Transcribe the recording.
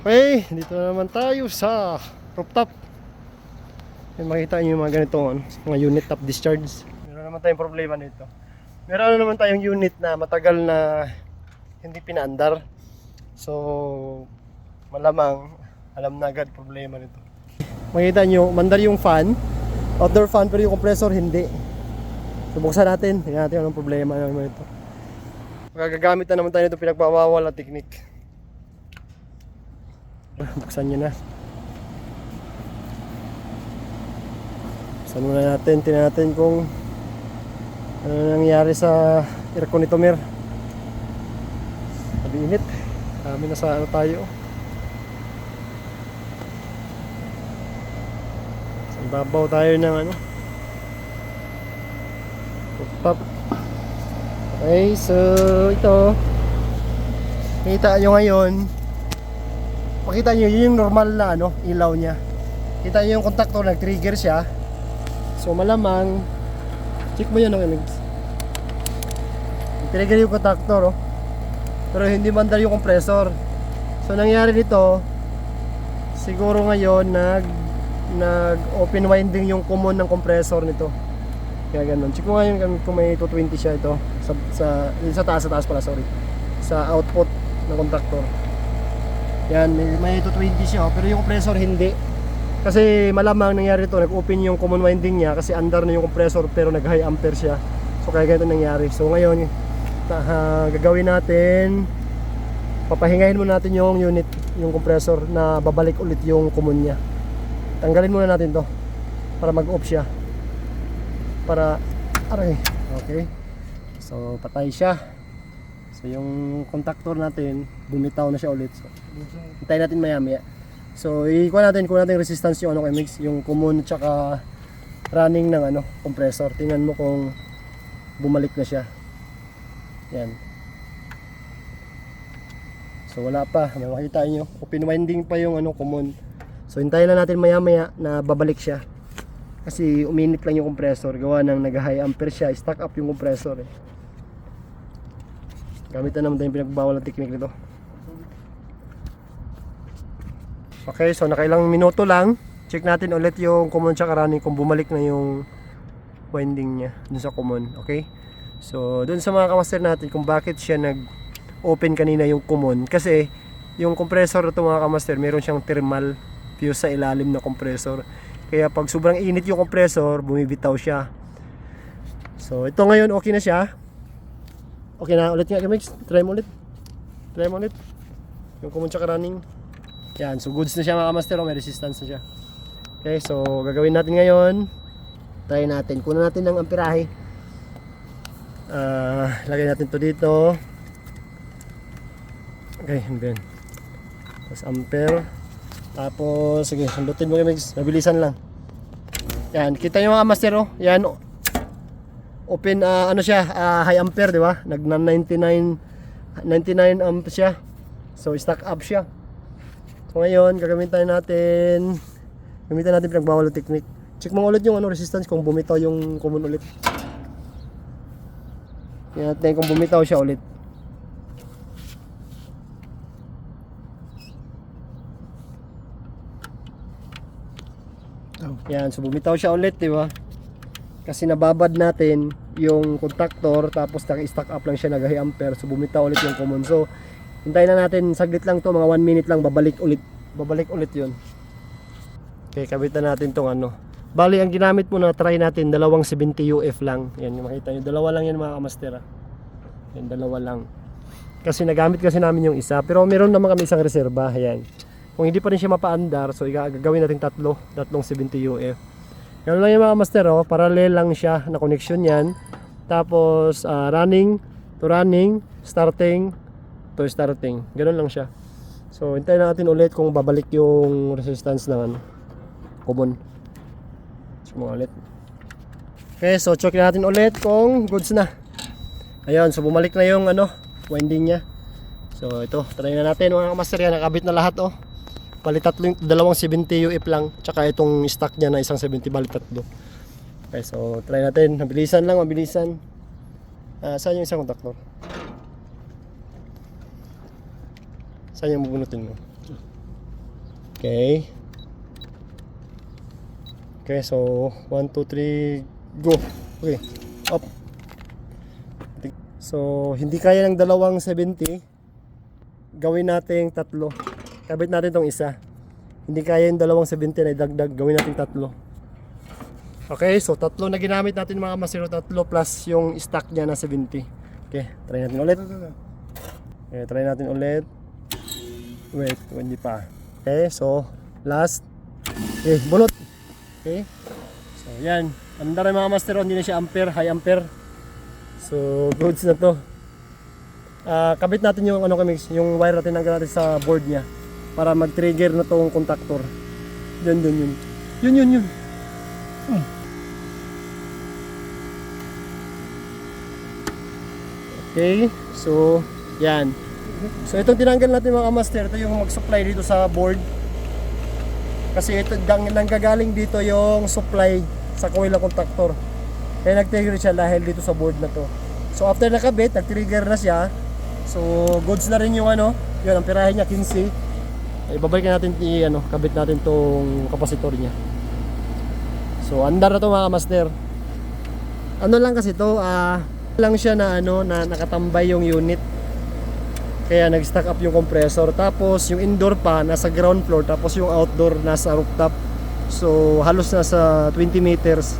Okay, dito na naman tayo sa rooftop. Makita nyo yung mga ganitong mga unit top discharge. Meron naman tayong problema nito. Meron naman tayong unit na matagal na hindi pinaandar. So malamang alam na agad problema nito. Makita nyo, mandar yung fan, outdoor fan, pero yung compressor hindi. So buksan natin, tingnan natin anong problema naman ito. Magagamit na naman tayo nito pinagbawawal na technique. Buksan nyo na. Buksan muna natin, tingnan natin kung ano nangyari sa aircon nito, Mer. Sabi init. Kami na sa ano tayo. Sa babaw tayo ng ano. Pop. Okay, so ito. Kita nyo ngayon. Makita nyo, yun yung normal na ano, ilaw niya. Kita nyo yung contactor, nag-trigger siya. So malamang, check mo yun, okay, trigger yung contactor, oh. Pero hindi mandar yung compressor. So nangyari dito, siguro ngayon nag-open winding yung common ng compressor nito. Kaya ganun. Check mo ngayon kung may 220 siya ito sa taas pala, sorry. Sa output ng contactor. Yan, may 220 siya, pero yung compressor hindi. Kasi malamang nangyari ito, nag-open yung common winding niya kasi under na yung compressor pero nag-high ampere siya. So kaya ganito nangyari. So ngayon, gagawin natin, papahingahin muna natin yung unit, yung compressor na babalik ulit yung common niya. Tanggalin muna natin to para mag-off siya. Aray, okay. So patay siya. So yung contactor natin, bumitaw na siya ulit. So hintayin natin maya-maya. So ikuha natin kung natin resistance yung ano kay mix, yung common tsaka running ng ano, compressor. Tingnan mo kung bumalik na siya. Yan. So wala pa, makikita niyo, open winding pa yung ano common. So hintayin lang natin maya-maya na babalik siya. Kasi uminit lang yung compressor, gawa ng nag-high ampere siya, stack up yung compressor eh. Gamit na naman tayo yung pinagbawal na technique nito. Okay, so nakailang minuto lang. Check natin ulit yung common tsaka running kung bumalik na yung winding niya dun sa common. Okay, so dun sa mga kamaster natin kung bakit siya nag-open kanina yung common. Kasi yung compressor ito mga kamaster, meron siyang thermal fuse sa ilalim na compressor. Kaya pag sobrang init yung compressor, bumibitaw siya. So ito ngayon okay na siya. Okay na ulit nga, Mix. Try mo ulit. Yung common tsaka running. Yan, so goods na siya mga kamaster. May resistance na siya. Okay, so gagawin natin ngayon. Try natin. Kunan natin ng amperahe. Lagay natin to dito. Okay, and then tapos ampere. Tapos, sige, sundutin mo Mix. Mabilisan lang. Yan, kita nyo mga kamaster, oh. Yan, oh. Open ano siya, high ampere, di ba? Nag 99 amp siya. So stack up siya. So ngayon, gagamitin natin pinagbawal na technique. Check mo ulit yung ano resistance kung bumitaw yung common ulit. Yan natin kung bumitaw siya ulit. Yan, so bumitaw siya ulit, di ba? Kasi nababad natin yung contactor tapos naka-stack up lang siya nag-high ampere, so bumitaw ulit yung common. So hintayin na natin saglit lang to, mga 1 minute lang, babalik ulit yun. Okay, kabitan natin tong ano. Bali ang ginamit mo na try natin, dalawang 70 UF lang. Yan, makita nyo, dalawa lang yan mga kamaster. Yan, dalawa lang. Kasi nagamit kasi namin yung isa, pero meron naman kami isang reserba. Yan. Kung hindi pa rin siya mapaandar, so gagawin natin tatlong 70 UF. Ganun lang yung mga master, oh. Parallel lang siya na connection yan. Tapos running to running, starting to starting. Ganun lang siya. So hintayin natin ulit kung babalik yung resistance ng ano, common. Check mo ulit. Okay, so check natin ulit kung goods na. Ayun, so bumalik na yung ano, winding niya. So ito, try na natin mga master, yan nakabit na lahat, oh. Bali dalawang 70 UF lang, tsaka itong stock niya na isang 70, bali tatlo. Okay, so try natin, mabilisan. Saan yung isang contactor? Saan yung bubunutin mo? Okay. Okay, so 1, 2, 3, go. Okay, up. So, hindi kaya ng dalawang 70. Gawin natin tatlo. Kabit natin tong isa. Hindi kaya yung dalawang 70 na idagdag. Gawin natin tatlo. Okay, so tatlo na ginamit natin mga masiro. Tatlo plus yung stock niya na 70. Okay, try natin ulit. Okay, try natin ulit. Wait, hindi pa. Okay, so last. Okay, bunot. Okay. So yan. Andar yung mga master, hindi na siya ampere, high ampere. So goods na to. Kabit natin yung ano kami, yung wire natin natin sa board niya para mag-trigger na tong contactor. Yun. Yun. Okay, so yan. So itong tinanggal natin mga master, ito yung mag-supply dito sa board. Kasi ito nanggagaling dito yung supply sa coil na contactor. Kaya nag-trigger siya dahil dito sa board na to. So after nakabit, nag-trigger na siya. So goods na rin yung ano, yun ang pirahe niya 15. Ibabalik natin kabit natin tong kapasitor niya. So andar na to mga master. Ano lang kasi to, lang siya na na nakatambay yung unit. Kaya nag-stack up yung compressor. Tapos yung indoor pa nasa ground floor, tapos yung outdoor nasa rooftop. So halos nasa 20 meters